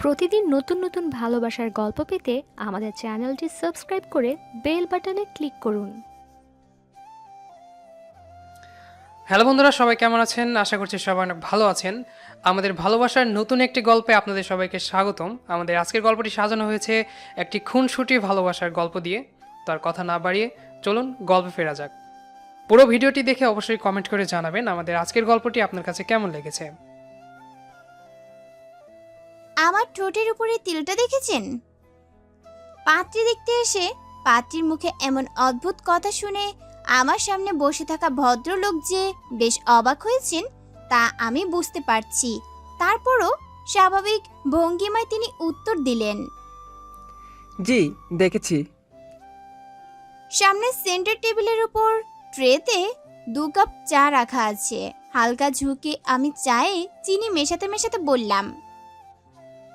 প্রতিদিন নতুন নতুন ভালোবাসার গল্প পেতে আমাদের চ্যানেলটি সাবস্ক্রাইব করে বেল বাটনে ক্লিক করুন। হ্যালো বন্ধুরা, সবাই কেমন আছেন? আশা করছি সবাই অনেক ভালো আছেন। আমাদের ভালোবাসার নতুন একটি গল্পে আপনাদের সবাইকে স্বাগতম। আমাদের আজকের গল্পটি সাজানো হয়েছে একটি খুনসুটি ভালোবাসার গল্প দিয়ে। তার কথা না বাড়িয়ে চলুন গল্পে ফেরা যাক। পুরো ভিডিওটি দেখে অবশ্যই কমেন্ট করে জানাবেন আমাদের আজকের গল্পটি আপনার কাছে কেমন লেগেছে। আমার ঠোঁটের উপরে তিলটা দেখেছেন? পাত্রী দেখতে এসে পাত্রীর মুখে এমন অদ্ভুত কথা শুনে আমার সামনে বসে থাকা ভদ্রলোক যে বেশ অবাক হয়েছেন তা আমি বুঝতে পারছি। তারপরও স্বাভাবিক ভঙ্গিমায় তিনি উত্তর দিলেন, জি দেখেছি। সামনে সেন্টার টেবিলের উপর ট্রেতে 2 কাপ চা রাখা আছে। হালকা ঝুঁকে আমি চায়ে চিনি মেশাতে মেশাতে বললাম,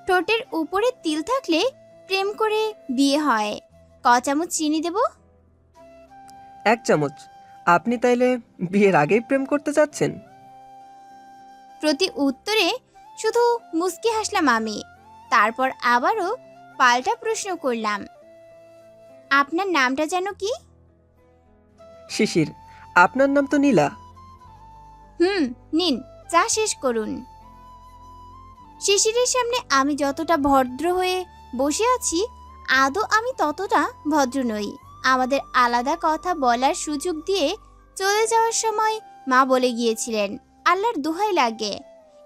ঠোঁটের উপরে তিল থাকলে প্রেম করে বিয়ে হয়। ক চামচ চিনি দেব? 1 চামচ। আপনি তাইলে বিয়ের আগেই প্রেম করতে চাচ্ছেন? প্রতি উত্তরে শুধু মুচকি হাসলাম আমি। তারপর আবারও পাল্টা প্রশ্ন করলাম, আপনার নামটা যেন কি? শিশির। আপনার নাম তো নীলা। নিন, চা শেষ করুন। শিশিরের সামনে আমি যতটা ভদ্র হয়ে বসে আছি, আদৌ আমি ততটা ভদ্র নই। আমাদের আলাদা কথা বলার সুযোগ দিয়ে চলে যাওয়ার সময় মা বলে গিয়েছিলেন, আল্লাহর দোহাই লাগে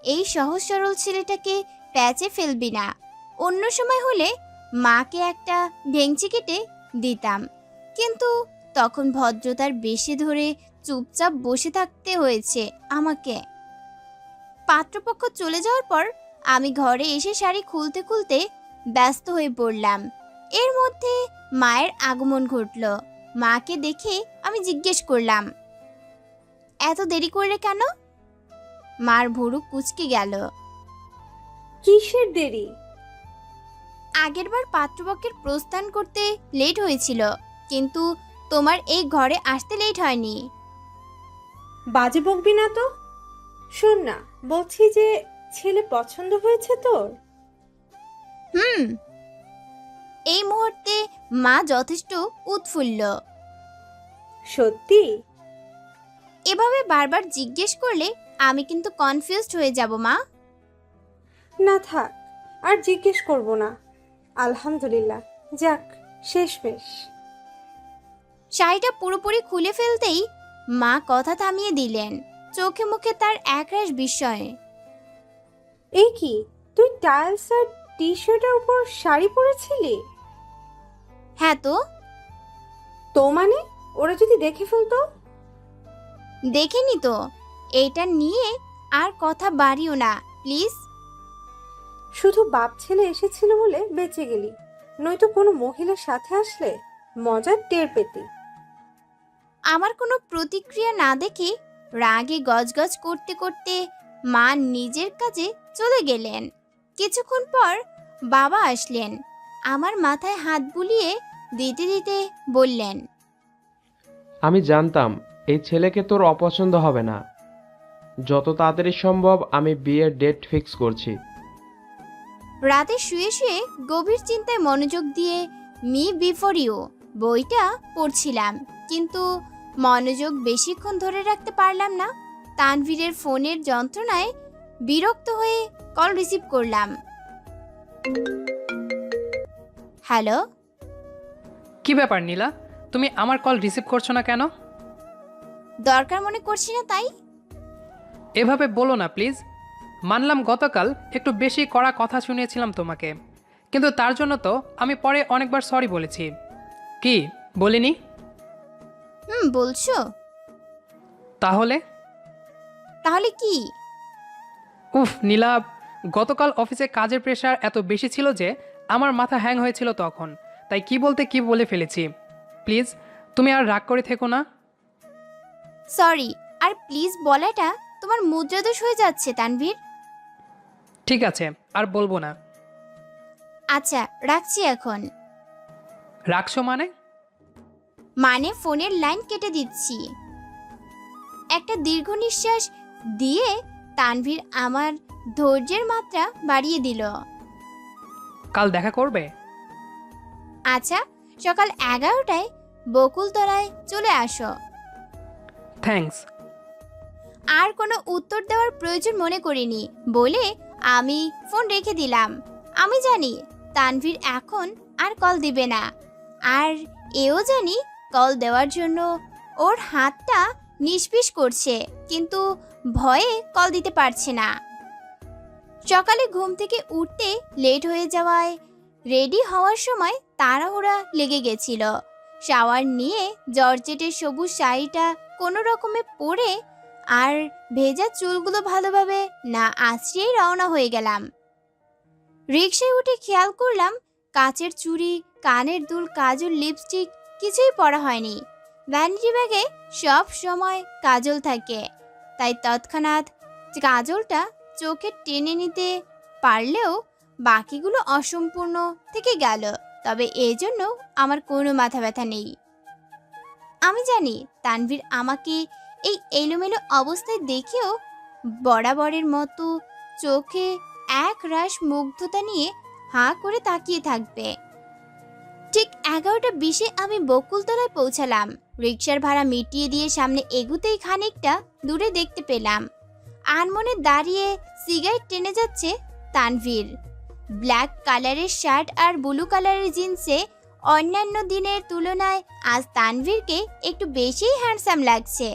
এই সহজ সরল ছেলেটাকে প্যাচে ফেলবি না। অন্য সময় হলে মাকে একটা ভেঙচি কেটে দিতাম, কিন্তু তখন ভদ্রতার বেশি ধরে চুপচাপ বসে থাকতে হয়েছে আমাকে। পাত্রপক্ষ চলে যাওয়ার পর আমি ঘরে এসে শাড়ি খুলতে খুলতে ব্যস্ত হয়ে পড়লাম। এর মধ্যে মায়ের আগমন ঘটল। মাকে দেখে আমি জিজ্ঞেস করলাম, এত দেরি করলে কেন? মার ভুরু কুঁচকে গেল। কিসের দেরি? আগেরবার পাত্রপক্ষের প্রস্থান করতে লেট হয়েছিল, কিন্তু তোমার এই ঘরে আসতে লেট হয়নি। বাজে বকবি না তো। শোন না, বলছি যে ছেলে পছন্দ হয়েছে তোর? এই মুহূর্তে মা যথেষ্ট উৎফুল্ল। সত্যি? এভাবে বারবার জিজ্ঞেস করলে আমি কিন্তু কনফিউজড হয়ে যাব মা। না থাক, আর জিজ্ঞেস করব না। আলহামদুলিল্লাহ, যাক শেষমেশ। শাড়িটা পুরোপুরি খুলে ফেলতেই মা কথা থামিয়ে দিলেন, চোখে মুখে তার একরাশ বিস্ময়। এই কি, তুই টাইলস আর টি শার্টের উপর শাড়ি পরেছিলি? হ্যাঁ তো। তো মানে, ওরা যদি দেখে ফেলতো? দেখেনি তো। এইটা নিয়ে আর কথা বাড়িও না প্লিজ। শুধু বাপ ছেলে এসেছিল বলে বেঁচে গেলি, নয়তো কোনো মহিলার সাথে আসলে মজার টের পেতি। আমার কোনো প্রতিক্রিয়া না দেখে রাগে গজগজ করতে করতে মা নিজের কাজে চলে গেলেন। কিছুক্ষণ পর বাবা আসলেন। আমার মাথায় হাত বুলিয়ে দিতে দিতে বললেন, আমি জানতাম এই ছেলেকে তোর অপছন্দ হবে না। যত তাড়াতাড়ি সম্ভব আমি বিয়ের ডেট ফিক্স করছি। রাতে শুয়ে শুয়ে গভীর চিন্তায় মনোযোগ দিয়ে মি বিফোর ইউ বইটা পড়ছিলাম, কিন্তু মনোযোগ বেশিক্ষণ ধরে রাখতে পারলাম না। তানভীরের ফোনের যন্ত্রণায় বিরক্ত হয়ে কল রিসিভ করলাম। হ্যালো। কি ব্যাপার নীলা, তুমি আমার কল রিসিভ করছো না কেন? দরকার মনে করছি না তাই। এভাবে বলো না প্লিজ। মানলাম গতকাল একটু বেশি কড়া কথা শুনিয়েছিলাম তোমাকে, কিন্তু তার জন্য তো আমি পরে অনেকবার সরি বলেছি। কি বলিনি? বলছো? তাহলে তাহলে কি? উফ নীলা, গতকাল অফিসে কাজের প্রেশার এত বেশি ছিল যে আমার মাথা হ্যাং হয়েছিল তখন, তাই কি বলতে কি বলে ফেলেছি। প্লিজ তুমি আর রাগ করে থেকো না। সরি আর প্লিজ বলাটা তোমার মুদ্রাদোষ হয়ে যাচ্ছে তানভীর। ঠিক আছে, আর বলবো না। আচ্ছা রাখছি এখন। রাখছো মানে? মানে ফোনের লাইন কেটে দিচ্ছি। একটা দীর্ঘ নিঃশ্বাস দিয়ে তানভীর আমার ধৈর্যের মাত্রা বাড়িয়ে দিল। কাল দেখা করবে? আচ্ছা, সকাল 11টায় বকুলতলায় চলে আসো। থ্যাঙ্কস। আর কোনো উত্তর দেওয়ার প্রয়োজন মনে করিনি বলে আমি ফোন রেখে দিলাম। আমি জানি তানভীর এখন আর কল দিবে না, আর এও জানি কল দেওয়ার জন্য ওর হাতটা নিষ্পিস করছে, কিন্তু ভয়ে কল দিতে পারছে না। সকালে ঘুম থেকে উঠতে লেট হয়ে যাওয়ায় রেডি হওয়ার সময় তাড়াহুড়া লেগে গেছিল। শাওয়ার নিয়ে জর্জেটের সবুজ শাড়িটা কোনো রকমে পরে আর ভেজা চুলগুলো ভালোভাবে না আঁচড়িয়েই রওনা হয়ে গেলাম। রিকশায় উঠে খেয়াল করলাম কাচের চুড়ি, কানের দুল, কাজল, লিপস্টিক কিছুই পরা হয়নি। ভ্যানিটি ব্যাগে সব সময় কাজল থাকে, তাই তৎক্ষণাৎ কাজলটা চোখে টেনে নিতে পারলেও বাকিগুলো অসম্পূর্ণ থেকে গেল। তবে এজন্য আমার কোনো মাথা ব্যথা নেই। আমি জানি তানভীর আমাকে এই এলোমেলো অবস্থায় দেখেও বরাবরের মতো চোখে এক রাশ মুগ্ধতা নিয়ে হাঁ করে তাকিয়ে থাকবে। ঠিক 11:20 আমি বকুলতলায় পৌঁছালাম। রিকশার ভাড়া মিটিয়ে দিয়ে সামনে এগুতেই খানিকটা দূরে দেখতে পেলাম আনমনে দাঁড়িয়ে সিগারেট টেনে যাচ্ছে তানভীর। ব্ল্যাক কালারের শার্ট আর ব্লু কালারের জিন্সে অন্যান্য দিনের তুলনায় আজ তানভীরকে একটু বেশিই হ্যান্ডসাম লাগছে।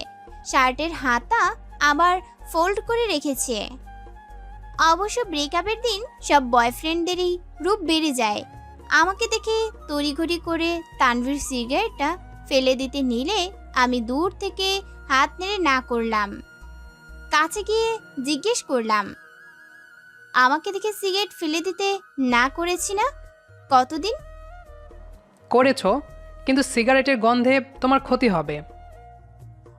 শার্টের হাতা আবার ফোল্ড করে রেখেছে। অবশ্য ব্রেকআপের দিন সব বয়ফ্রেন্ডদেরই রূপ বেড়ে যায়। আমাকে দেখে তড়িঘড়ি করে তানভীর সিগারেটটা ফেলে দিতে নিলে আমি দূর থেকে হাত নেড়ে না করলাম। কাছে গিয়ে জিজ্ঞেস করলাম, আমাকে দেখে সিগারেট ফেলে দিতে না করেছি না কতদিন? করেছো, কিন্তু সিগারেটের গন্ধে তোমার ক্ষতি হবে।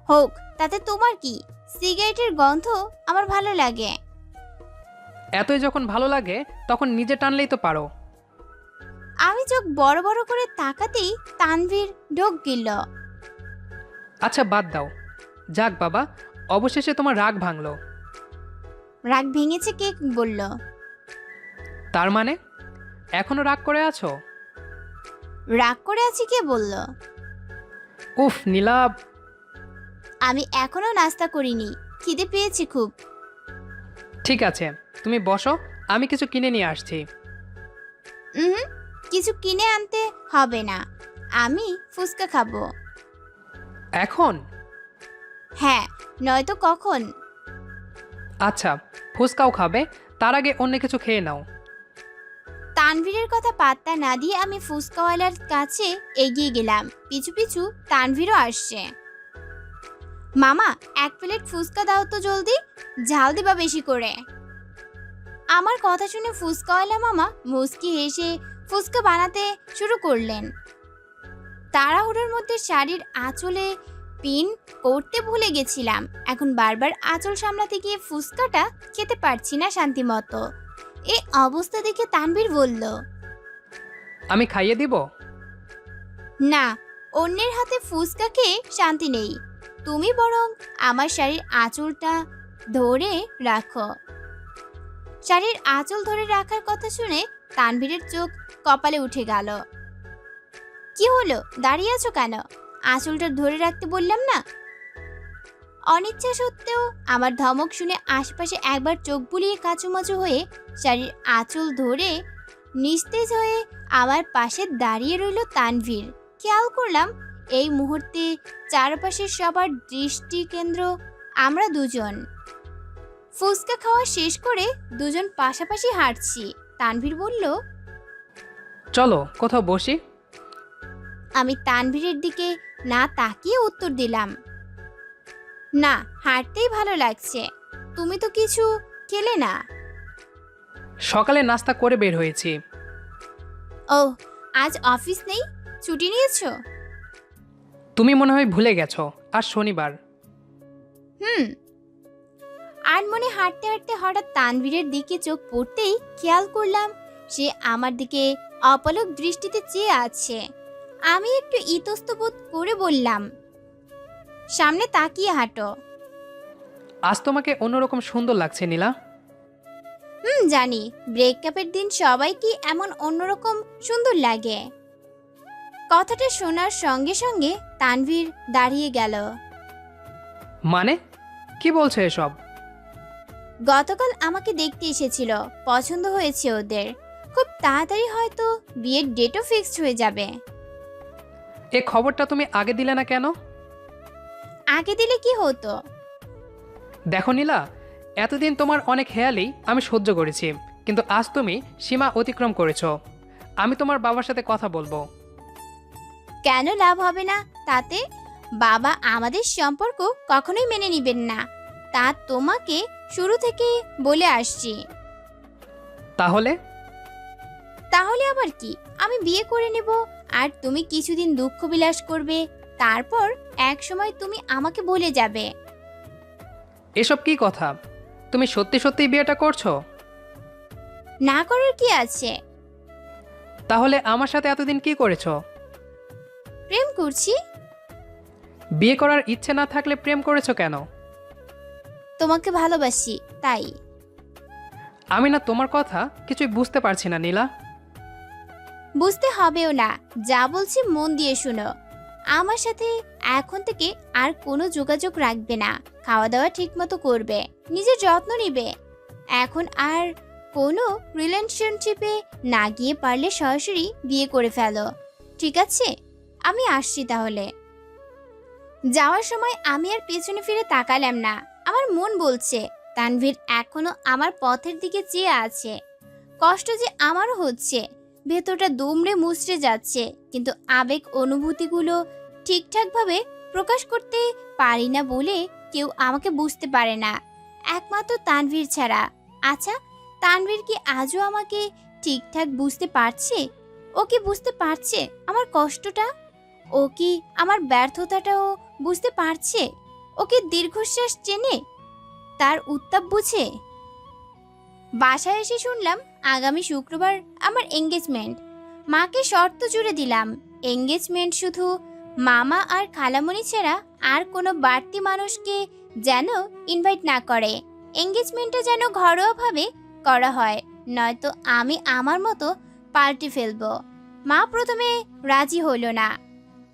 হোক, তাতে তোমার কি? সিগারেটের গন্ধ আমার ভালো লাগে। এতই যখন ভালো লাগে তখন নিজে টানলেই তো পারো। আমি চোখ বড় বড় করে তাকাতেই তানভীর ঢোক গিলল। আচ্ছা বাদ দাও। যাক বাবা, অবশেষে তোমার রাগ ভাঙলো। রাগ ভেঙেছে কে বলল? তার মানে এখনো রাগ করে আছো? রাগ করে আছি কে বলল? উফ নীলা। আমি এখনো নাস্তা করিনি, খিদে পেয়েছি খুব। ঠিক আছে, তুমি বসো, আমি কিছু কিনে নিয়ে আসছি। কিছু কিনে আনতে হবে না, আমি ফুচকা খাবো। এখন? হ্যাঁ, নয়তো কখন? আচ্ছা, ফুচকাও খাবে, তার আগে অন্য কিছু খেয়ে নাও। তানভীরের কথা পাত্তা না দিয়ে আমি ফুচকাওয়ালার কাছে এগিয়ে গেলাম। পিছু পিছু তানভীরও আসছে। মামা, 1 প্লেট ফুচকা দাও তো জলদি, ঝাল দিবা বেশি করে। আমার কথা শুনে ফুচকাওয়ালা মামা মুচকি হেসে ফুচকা বানাতে শুরু করলেন। তাড়াহুড়োর মধ্যে শাড়ির আঁচলে পিন করতে ভুলে গেছিলাম। এখন বারবার আঁচল সামলাতে গিয়ে ফুচকাটা খেতে পারছি না শান্তি মতো। এই অবস্থা দেখে তানভীর বলল, আমি খাইয়ে দিব? না, অন্যের হাতে ফুচকা খেয়ে শান্তি নেই। তুমি বরং আমার শাড়ির আঁচলটা ধরে রাখো। শাড়ির আঁচল ধরে রাখার কথা শুনে তানভীরের চোখ কপালে উঠে গেল। কি হলো, দাঁড়িয়ে আছো কেন? আঁচলটা ধরে রাখতে বললাম না? অনিচ্ছা সত্ত্বেও আমার ধমক শুনে আশপাশে একবার চোখ বুলিয়ে কাচুমাচু হয়ে শাড়ির আঁচল ধরে নিস্তেজ হয়ে আমার পাশে দাঁড়িয়ে রইল তানভীর। খেয়াল করলাম এই মুহূর্তে চারপাশের সবার দৃষ্টি কেন্দ্র আমরা দুজন। ফুচকা খাওয়া শেষ করে দুজন পাশাপাশি হাঁটছি। তানভীর বলল, চলো কোথাও বসি। আমি তানভীরের দিকে না তাকিয়ে উত্তর দিলাম, না, হাঁটতেই ভালো লাগছে। তুমি তো কিছু খেলে না। সকালে নাস্তা করে বের হয়েছি। ও, আজ অফিস নেই, ছুটি নিয়েছো? তুমি মনে হয় ভুলে গেছো, আর শনিবার। আর মনে হাঁটতে হাঁটতে হঠাৎ তানভীরের দিকে চোখ পড়তেই খেয়াল করলাম সে আমার দিকে অপলক দৃষ্টিতে চেয়ে আছে। আমি একটু ইতস্তত করে বললাম, সামনে তাকিয়ে হাঁটো। আজ তোমাকে অন্যরকম সুন্দর লাগছে নীলা। জানি ব্রেকআপের দিন সবাই কি এমন অন্যরকম সুন্দর লাগে। কথাটা শোনার সঙ্গে সঙ্গে তানভীর দাঁড়িয়ে গেল। মানে কি বলছে এসব? গতকাল আমাকে দেখতে এসেছিল, পছন্দ হয়েছে ওদের। খুব তাড়াতাড়ি হয়তো বিয়ের ডেটও ফিক্সড হয়ে যাবে। এ খবরটা তুমি আগে দিলে না কেন? আগে দিলে কি হতো? দেখো নীলা, এতদিন তোমার অনেক হেয়ালি আমি সহ্য করেছি, কিন্তু আজ তুমি সীমা অতিক্রম করেছো। আমি তোমার বাবার সাথে কথা বলবো। কেন লাভ হবে না? তাতে বাবা আমাদের সম্পর্ক কখনোই মেনে নিবেন না, তা তোমাকে শুরু থেকে বলে আসছি। তাহলে? তাহলে আবার কি, আমি বিয়ে করে নেব, আর তুমি কিছুদিন দুঃখ বিলাস করবে, তারপর এক সময় তুমি আমাকে ভুলে যাবে। এসব কি কথা? তুমি সত্যি সত্যি বিয়েটা করছো? না করার কি আছে? তাহলে আমার সাথে এতদিন কি করেছো? প্রেম করছি। বিয়ে করার ইচ্ছে না থাকলে প্রেম করেছো কেন? তোমাকে ভালোবাসি তাই। আমি না তোমার কথা কিছুই বুঝতে পারছি না নীলা। বুঝতে হবেও না, যা বলছি মন দিয়ে শুনো। আমার সাথে এখন থেকে আর কোনো যোগাযোগ রাখবে না, খাওয়া দাওয়া ঠিক মতো করবে, নিজের যত্ন নিবে। এখন আর কোনো রিলেশনশিপে না গিয়ে পারলে সরাসরি বিয়ে করে ফেলো, ঠিক আছে? আমি আসছি তাহলে। যাওয়ার সময় আমি আর পেছনে ফিরে তাকালাম না। আমার মন বলছে তানভীর এখনো আমার পথের দিকে চেয়ে আছে। কষ্ট যে আমারও হচ্ছে, ভেতরটা দুমড়ে মুচড়ে যাচ্ছে, কিন্তু আবেগ অনুভূতিগুলো ঠিকঠাকভাবে প্রকাশ করতে পারি না বলে কেউ আমাকে বুঝতে পারে না, একমাত্র তানভীর ছাড়া। আচ্ছা, তানভীর কি আজও আমাকে ঠিকঠাক বুঝতে পারছে? ও কি বুঝতে পারছে আমার কষ্টটা? ও কি আমার ব্যর্থতাটাও বুঝতে পারছে? ও কি দীর্ঘশ্বাস চেনে, তার উত্তাপ বুঝে? বাসায় এসে শুনলাম আগামী শুক্রবার আমার এঙ্গেজমেন্ট। মাকে শর্ত জুড়ে দিলাম, এঙ্গেজমেন্ট শুধু মামা আর খালামণি ছাড়া আর কোনো বাড়তি মানুষকে যেন ইনভাইট না করে। এঙ্গেজমেন্টটা যেন ঘরোয়াভাবে করা হয়, নয়তো আমি আমার মতো পাল্টে ফেলবো। মা প্রথমে রাজি হইল না,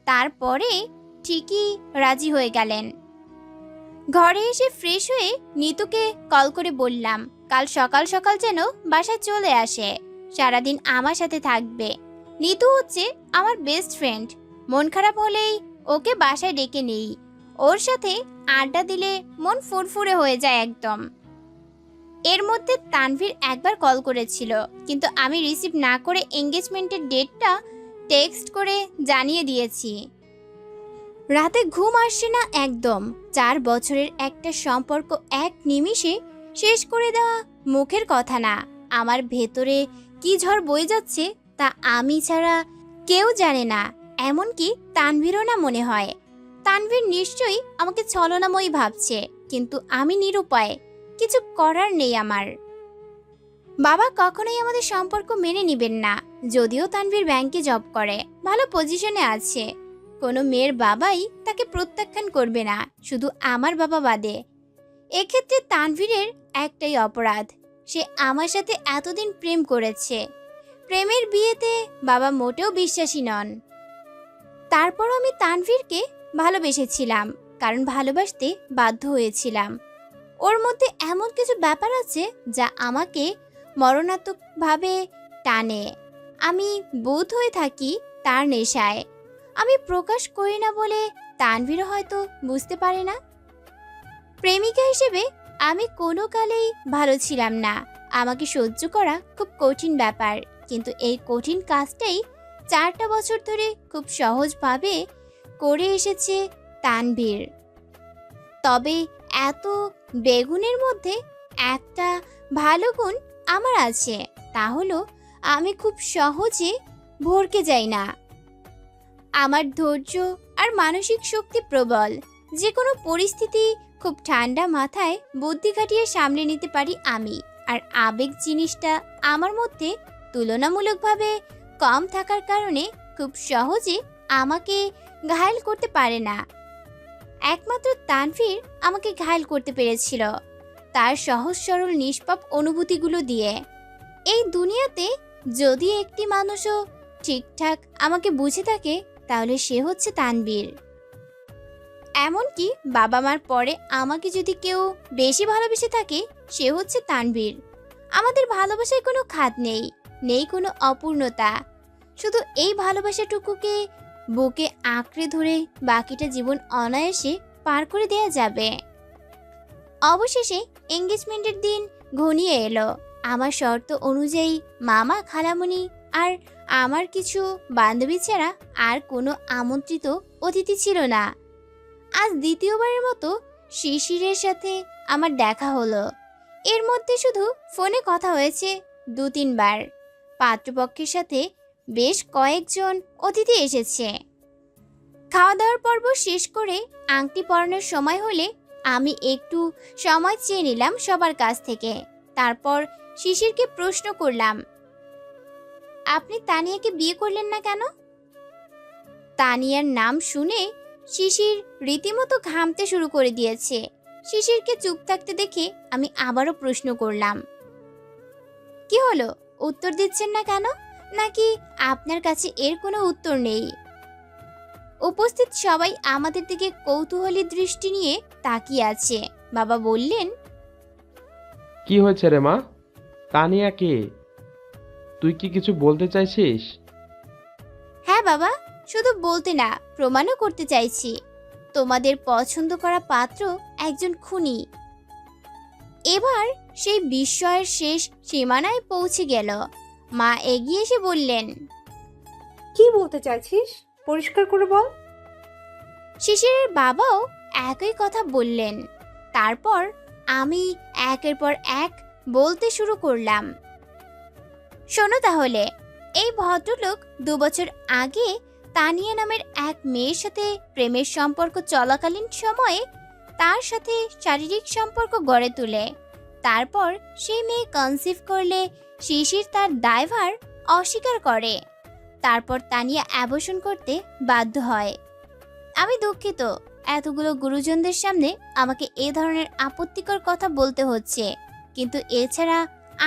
তারপরে ঠিকই রাজি হয়ে গেলেন। ঘরে এসে ফ্রেশ হয়ে নিতুকে কল করে বললাম কাল সকাল সকাল যেন বাসায় চলে আসে, সারাদিন আমার সাথে থাকবে। নিতু হচ্ছে আমার বেস্ট ফ্রেন্ড, মন খারাপ হলেই ওকে বাসায় ডেকে নেই, ওর সাথে আড্ডা দিলে মন ফুরফুরে হয়ে যায় একদম। এর মধ্যে তানভীর একবার কল করেছিল, কিন্তু আমি রিসিভ না করে এঙ্গেজমেন্টের ডেটটা টেক্সট করে জানিয়ে দিয়েছি। রাতে ঘুম আসছে না একদম। 4 বছরের একটা সম্পর্ক এক নিমিষে শেষ করে দেওয়া মুখের কথা না। আমার ভেতরে কি ঝড় বয়ে যাচ্ছে তা আমি ছাড়া কেউ জানে না, এমনকি তানভীরও না মনে হয়। তানভীর নিশ্চয়ই আমাকে ছলনাময়ী ভাবছে, কিন্তু আমি নিরুপায়, কিছু করার নেই আমার। বাবা কখনোই আমাদের সম্পর্ক মেনে নিবেন না, যদিও তানভীর ব্যাংকে জব করে, ভালো পজিশনে আছে। কোনো মেয়ের বাবাই তাকে প্রত্যাখ্যান করবে না, শুধু আমার বাবা বাদে। এক্ষেত্রে তানভীরের একটাই অপরাধ, সে আমার সাথে এতদিন প্রেম করেছে। প্রেমের বিয়েতে বাবা মোটেও বিশ্বাসী নন। তারপর আমি তানভীরকে ভালোবেসেছিলাম, কারণ ভালোবাসতে বাধ্য হয়েছিলাম। ওর মধ্যে এমন কিছু ব্যাপার আছে যা আমাকে মরণাত্মকভাবে টানে। আমি বোধ হয়ে থাকি তার নেশায়। আমি প্রকাশ করি না বলে তানভীরও হয়তো বুঝতে পারে না। প্রেমিকা হিসেবে আমি কোনো কালেই ভালো ছিলাম না। আমাকে সহ্য করা খুব কঠিন ব্যাপার, কিন্তু এই কঠিন কাজটাই 4টা বছর ধরে খুব সহজভাবে করে এসেছে তানভীর। তবে এত বেগুনের মধ্যে একটা ভালো গুণ আমার আছে, তা হলো আমি খুব সহজে ভরকে যাই না। আমার ধৈর্য আর মানসিক শক্তি প্রবল। যে কোনো পরিস্থিতি খুব ঠান্ডা মাথায় বুদ্ধি খাটিয়ে সামলে নিতে পারি আমি। আর আবেগ জিনিসটা আমার মধ্যে তুলনামূলকভাবে কম থাকার কারণে খুব সহজে আমাকে ঘায়েল করতে পারে না। একমাত্র তানভীর আমাকে ঘায়েল করতে পেরেছিল। তার সহজ সরল নিষ্পাপ অনুভূতিগুলো দিয়ে। এই দুনিয়াতে যদি একটি মানুষও ঠিকঠাক আমাকে বুঝে থাকে তাহলে সে হচ্ছে তানবীর। এমনকি বাবা মার পরে আমাকে যদি কেউ বেশি ভালোবেসে থাকে সে হচ্ছে তানবীর। আমাদের ভালোবাসায় কোনো খাত নেই, নেই কোনো অপূর্ণতা। শুধু এই ভালোবাসাটুকুকে বুকে আঁকড়ে ধরে বাকিটা জীবন অনায়াসে পার করে দেয়া যাবে। অবশেষে এঙ্গেজমেন্টের দিন ঘনিয়ে এলো। আমার শর্ত অনুযায়ী মামা, খালামণি আর আমার কিছু বান্ধবী ছাড়া আর কোনো আমন্ত্রিত অতিথি ছিল না। আজ দ্বিতীয়বারের মতো শিশিরের সাথে আমার দেখা হলো। এর মধ্যে শুধু ফোনে কথা হয়েছে 2-3 বার। পাত্রপক্ষের সাথে বেশ কয়েকজন অতিথি এসেছে। খাওয়া দাওয়ার পর্ব শেষ করে আংটি পরানোর সময় হলে আমি একটু সময় চেয়ে নিলাম সবার কাছ থেকে। তারপর শিশিরকে প্রশ্ন করলাম, আপনি তানিয়াকে বিয়ে করলেন না কেন? তানিয়ার নাম শুনে শিশির রীতিমতো ঘামতে শুরু করে দিয়েছে। শিশিরকে চুপ থাকতে দেখে আমি আবারও প্রশ্ন করলাম, কি হলো, উত্তর দিচ্ছেন না কেন? নাকি আপনার কাছে এর কোনো উত্তর নেই? উপস্থিত সবাই আমাদের দিকে কৌতূহলী দৃষ্টি নিয়ে তাকিয়ে আছে। বাবা বললেন, কি হয়েছে রে মা? তানিয়া কে? তুই কি কিছু বলতে চাইছিস? হ্যাঁ বাবা, শুধু বলতে না, প্রমাণও করতে চাইছি। তোমাদের পছন্দ করা পাত্র একজন খুনি। এবার সেই বিস্ময়ের শেষ সীমানায় পৌঁছে গেল। মা এগিয়ে এসে বললেন, কি বলতে চাইছিস, পরিষ্কার করে বল। শিশিরের বাবাও একই কথা বললেন। তারপর আমি একের পর এক বলতে শুরু করলাম। শোনো তাহলে, এই ভদ্রলোক 2 বছর আগে তানিয়া নামের এক মেয়ের সাথে প্রেমের সম্পর্ক চলাকালীন সময়ে তার সাথে শারীরিক সম্পর্ক গড়ে তোলে। তারপর সেই মেয়ে কনসিভ করলে শিশির তার দায়ভার অস্বীকার করে। তারপর তানিয়া অ্যাবর্শন করতে বাধ্য হয়। আমি দুঃখিত, এতগুলো গুরুজনদের সামনে আমাকে এ ধরনের আপত্তিকর কথা বলতে হচ্ছে, কিন্তু এছাড়া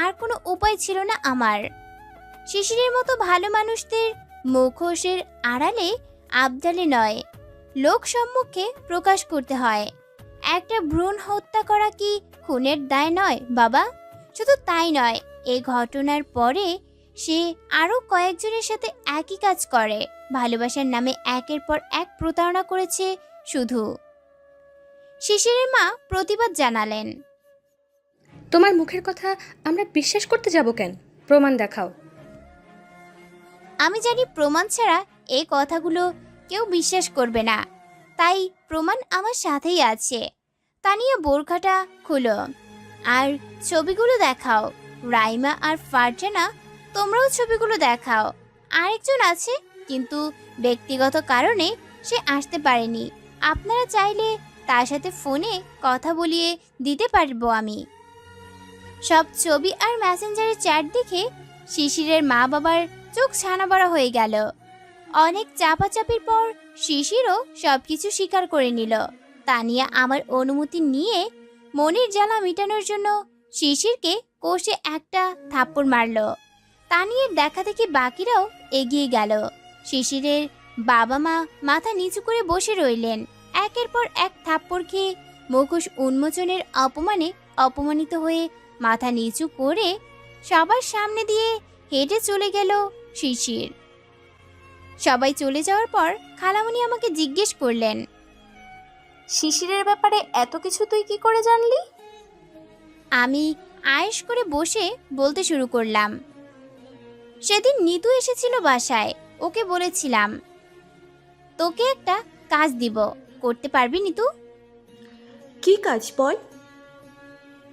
আর কোনো উপায় ছিল না আমার। শিশিরের মতো ভালো মানুষদের মুখোশের আড়ালে আবদালে নয়, লোক সম্মুখে প্রকাশ করতে হয়। একটা ভ্রূণ হত্যা করা কি খুনের দায় নয় বাবা? শুধু তাই নয়, এই ঘটনার পরে সে আরও কয়েকজনের সাথে একই কাজ করে। ভালোবাসার নামে একের পর এক প্রতারণা করেছে শুধু। শিশিরের মা প্রতিবাদ জানালেন, তোমার মুখের কথা আমরা বিশ্বাস করতে যাব কেন? প্রমাণ দেখাও। আমি জানি প্রমাণ ছাড়া এই কথাগুলো কেউ বিশ্বাস করবে না, তাই প্রমাণ আমার সাথেই আছে। তানিয়া বোরখাটা খুলো আর ছবিগুলো দেখাও। রাইমা আর ফারজানা, তোমরাও ছবিগুলো দেখাও। আরেকজন আছে, কিন্তু ব্যক্তিগত কারণে সে আসতে পারেনি। আপনারা চাইলে তার সাথে ফোনে কথা বলিয়ে দিতে পারবো আমি। সব ছবি আর মেসেঞ্জারের চ্যাট দেখে শিশিরের মা বাবার চোখ ছানা বড়া হয়ে গেল। অনেক চাপাচাপির পর শিশিরও সবকিছু স্বীকার করে নিল। তানিয়া আমার অনুমতি নিয়ে মনের জ্বালা মেটানোর জন্য শিশিরকে কষে একটা থাপ্পড় মারল। তানিয়ার দেখা দেখি বাকিরাও এগিয়ে গেল। শিশিরের বাবা মা মাথা নিচু করে বসে রইলেন। একের পর এক থাপ্পড় খেয়ে মুখোশ উন্মোচনের অপমানে অপমানিত হয়ে মাথা নিচু করে সবার সামনে দিয়ে হেঁটে চলে গেল শিশির। সবাই চলে যাওয়ার পর খালামণি আমাকে জিজ্ঞেস করলেন, শিশিরের ব্যাপারে এত কিছু তুই কি করে জানলি? আমি আয়েশ করে বসে বলতে শুরু করলাম, সেদিন নিতু এসেছিল বাসায়। ওকে বলেছিলাম, তোকে একটা কাজ দিব, করতে পারবি নিতু? কি কাজ বল?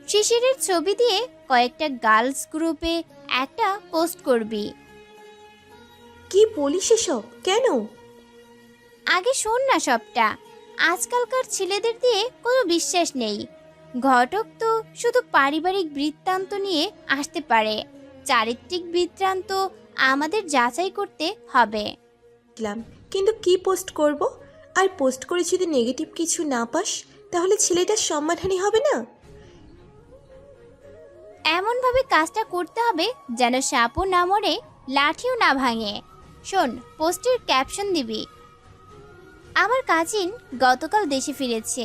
শিশিরের ছবি দিয়ে কয়েকটা গার্লস গ্রুপে একটা পোস্ট করবি। কি বলিস এসব? কেন? আগে শোন না সবটা। আজকালকার ছেলেদের দিয়ে কোনো বিশ্বাস নেই। ঘটক তো শুধু পারিবারিক বৃত্তান্ত নিয়ে আসতে পারে, চারিত্রিক বৃত্তান্ত আমাদের যাচাই করতে হবে। কিন্তু কি পোস্ট করব? আর পোস্ট করে যদি নেগেটিভ কিছু না পাস তাহলে ছেলেটার সম্মানহানি হবে না? এমনভাবে কাজটা করতে হবে যেন সাপও না মরে, লাঠিও না ভাঙে। শোন, পোস্টের ক্যাপশন দিবি, আমার কাজিন গতকাল দেশে ফিরেছে।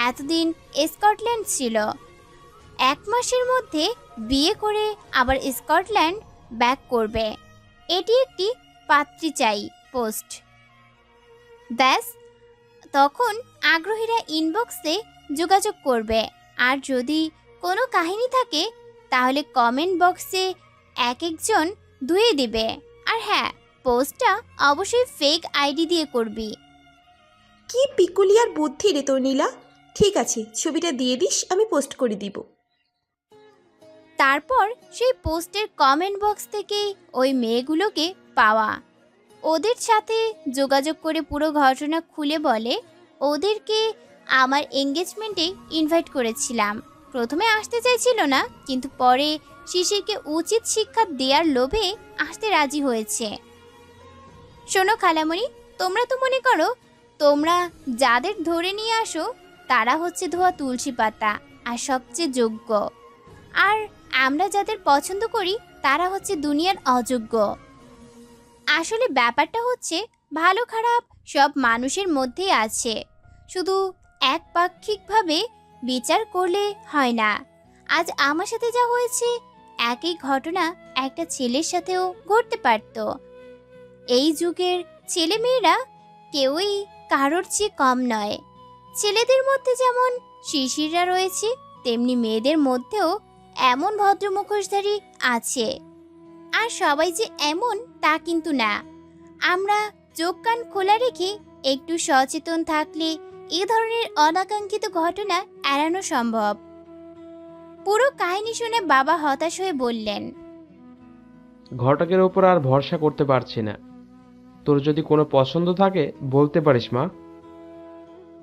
এতদিন স্কটল্যান্ড ছিল, 1 মাসের মধ্যে বিয়ে করে আবার স্কটল্যান্ড ব্যাক করবে। এটি একটি পাত্রী চাই পোস্ট। ব্যাস, তখন আগ্রহীরা ইনবক্সে যোগাযোগ করবে। আর যদি কোনো কাহিনী থাকে তাহলে কমেন্ট বক্সে এক একজন ধুয়ে দিবে। আর হ্যাঁ, পোস্টটা অবশ্যই ফেক আইডি দিয়ে করবি। কি পিকুলিয়ার বুদ্ধি রে তোর নীলা। ঠিক আছে, ছবিটা দিয়ে দিস, আমি পোস্ট করে দিব। তারপর সেই পোস্টের কমেন্ট বক্স থেকে ওই মেয়েগুলোকে পাওয়া, ওদের সাথে যোগাযোগ করে পুরো ঘটনা খুলে বলে ওদেরকে আমার এঙ্গেজমেন্টে ইনভাইট করেছিলাম। প্রথমে আসতে চাইছিল না, কিন্তু পরে শিশিরকে উচিত শিক্ষা দেওয়ার লোভে আসতে রাজি হয়েছে। শোনো খালামণি, তোমরা তো মনে করো তোমরা যাদের ধরে নিয়ে আসো তারা হচ্ছে ধোয়া তুলসী পাতা আর সবচেয়ে যোগ্য, আর আমরা যাদের পছন্দ করি তারা হচ্ছে দুনিয়ার অযোগ্য। আসলে ব্যাপারটা হচ্ছে ভালো খারাপ সব মানুষের মধ্যেই আছে, শুধু একপাক্ষিকভাবে বিচার করলে হয় না। আজ আমার সাথে যা হয়েছে একই ঘটনা একটা ছেলের সাথেও ঘটতে পারত। এই যুগের ছেলে মেয়েরা কেউই কারোর চেয়ে কম নয়। ছেলেদের মধ্যে যেমন শিশিররা রয়েছে, তেমনি মেয়েদের মধ্যেও এমন ভদ্র মুখোশধারী আছে। আর সবাই যে এমন তা কিন্তু না। আমরা চোখ কান খোলা রেখে একটু সচেতন থাকলে এ ধরনের অনাকাঙ্ক্ষিত ঘটনা এড়ানো সম্ভব। পুরো কাহিনী শুনে বাবা হতাশ হয়ে বললেন, ঘটকের ওপর আর ভরসা করতে পারছি না। তোর যদি কোনো পছন্দ থাকে বলতে পারিস মা।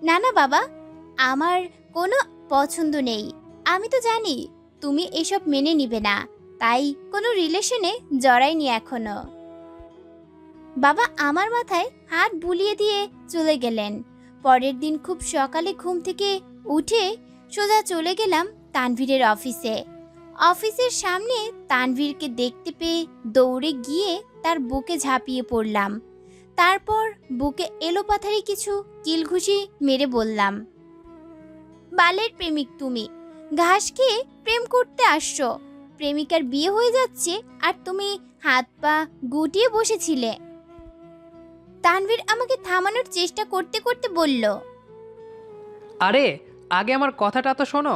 না না বাবা, আমার কোনো পছন্দ নেই। আমি তো জানি তুমি এসব মেনে নিবে না, তাই কোনো রিলেশনে জড়াইনি এখনো। বাবা আমার মাথায় হাত বুলিয়ে দিয়ে চলে গেলেন। পরের দিন খুব সকালে ঘুম থেকে উঠে সোজা চলে গেলাম তানভীরের অফিসে। অফিসের সামনে তানভীরকে দেখতে পেয়ে দৌড়ে গিয়ে তার বুকে ঝাঁপিয়ে পড়লাম। তারপর বুকে এলোপাথারি কিছু কিলঘুষি মেরে বললাম, বালের প্রেমিক তুমি, ঘাস খেয়ে প্রেম করতে আসছো। প্রেমিকার বিয়ে হয়ে যাচ্ছে আর তুমি হাত পা গুটিয়ে বসেছিলে। তানভীর আমাকে থামানোর চেষ্টা করতে করতে বলল, আরে আগে আমার কথাটা তো শোনো।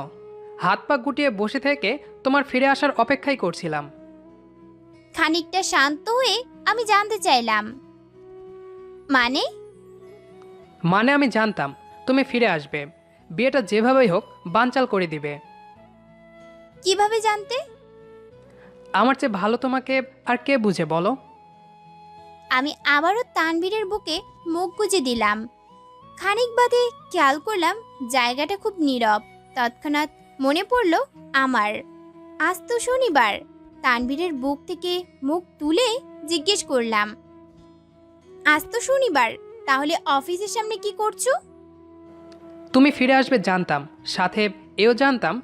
হাত পা গুটিয়ে বসে থেকে তোমার ফিরে আসার অপেক্ষাই করছিলাম। খানিকটা শান্ত হয়ে আমি জানতে চাইলাম, মানে? মানে আমি জানতাম তুমি ফিরে আসবে, বিয়েটা যেভাবেই হোক বানচাল করে দিবে। কিভাবে জানতে? আমার চেয়ে ভালো তোমাকে আর কে বুঝে বলো। আমি আবারও তানভীরের বুকে মুখ গুজে দিলাম। খানিক বাদে খেয়াল করলাম জায়গাটা খুব নীরব। তৎক্ষণাৎ মনে পড়ল আমার, আজ তো শনিবার। তানভীরের বুক থেকে মুখ তুলে জিজ্ঞেস করলাম, আজ তো শনিবার, তাহলে অফিসের সামনে কি করছো? তুমি ফিরে আসবে জানতাম, সাথে এও জানতাম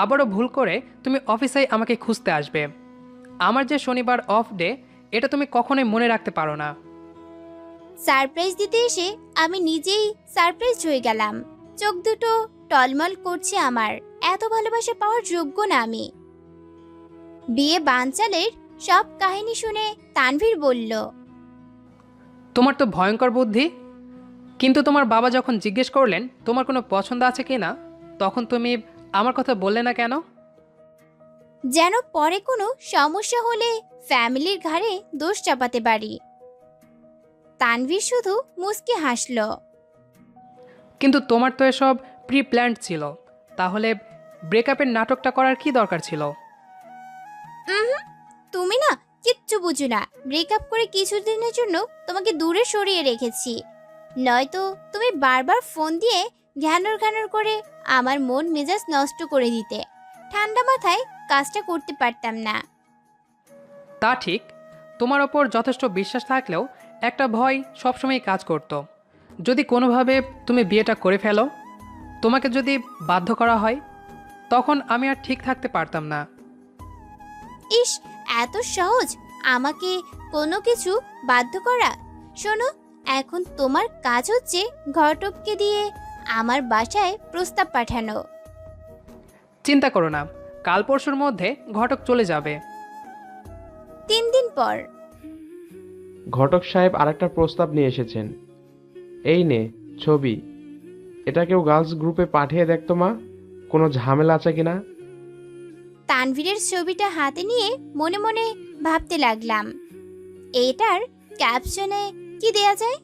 আবারও ভুল করে তুমি অফিসে আমাকে খুঁজতে আসবে। আমার যে শনিবার অফ ডে, এটা তুমি কখনোই মনে রাখতে পারো না। সারপ্রাইজ দিতে এসে আমি নিজেই সারপ্রাইজ হয়ে গেলাম। চোখ দুটো টলমল করছে আমার। এত ভালোবাসা পাওয়ার যোগ্য না আমি। বিয়ে বানচালের সব কাহিনী শুনে তানভীর বলল, তোমার তো ভয়ঙ্কর বুদ্ধি। কিন্তু তোমার বাবা যখন জিজ্ঞেস করলেন তোমার কোনো পছন্দ আছে কি না, তখন তুমি আমার কথা বললে না কেন? যেন পরে কোনো সমস্যা হলে ফ্যামিলির ঘাড়ে দোষ চাপাতে পারি। তানভীর শুধু মুচকি হাসল। কিন্তু তোমার তো এসব প্রি প্ল্যান্ড ছিল, তাহলে ব্রেকআপের নাটকটা করার কি দরকার ছিল? তুমি না কিচ্ছু বুঝো না। ব্রেকআপ করে কিছুদিনের জন্য তোমাকে দূরে সরিয়ে রেখেছি, নয়তো তুমি বারবার ফোন দিয়ে ঘ্যানর ঘ্যানর করে আমার মন মেজাজ নষ্ট করে দিতে। ঠান্ডা মাথায় কাজটা করতে পারতাম না। তা ঠিক, তোমার ওপর যথেষ্ট বিশ্বাস থাকলেও একটা ভয় সবসময় কাজ করত। যদি কোনোভাবে তুমি বিয়েটা করে ফেলো, তোমাকে যদি বাধ্য করা হয়, তখন আমি আর ঠিক থাকতে পারতাম না। ইস, এত সহজ আমাকে কোনো কিছু বাধ্য করা। শোনো, এখন তোমার কাজ হচ্ছে ঘটককে দিয়ে আমার বাসায় প্রস্তাব পাঠানো। চিন্তা করো না, কাল পরশুর মধ্যে ঘটক চলে যাবে। 3 দিন পর। ঘটক সাহেব আরেকটা প্রস্তাব নিয়ে এসেছেন। এই নে ছবি, এটা কেউ গার্লস গ্রুপে পাঠিয়ে দেখতো মা, কোনো ঝামেলা আছে কিনা। তানভীরের ছবিটা হাতে নিয়ে মনে মনে ভাবতে লাগলাম, এটার ক্যাপশনে কি দেয়া যায়।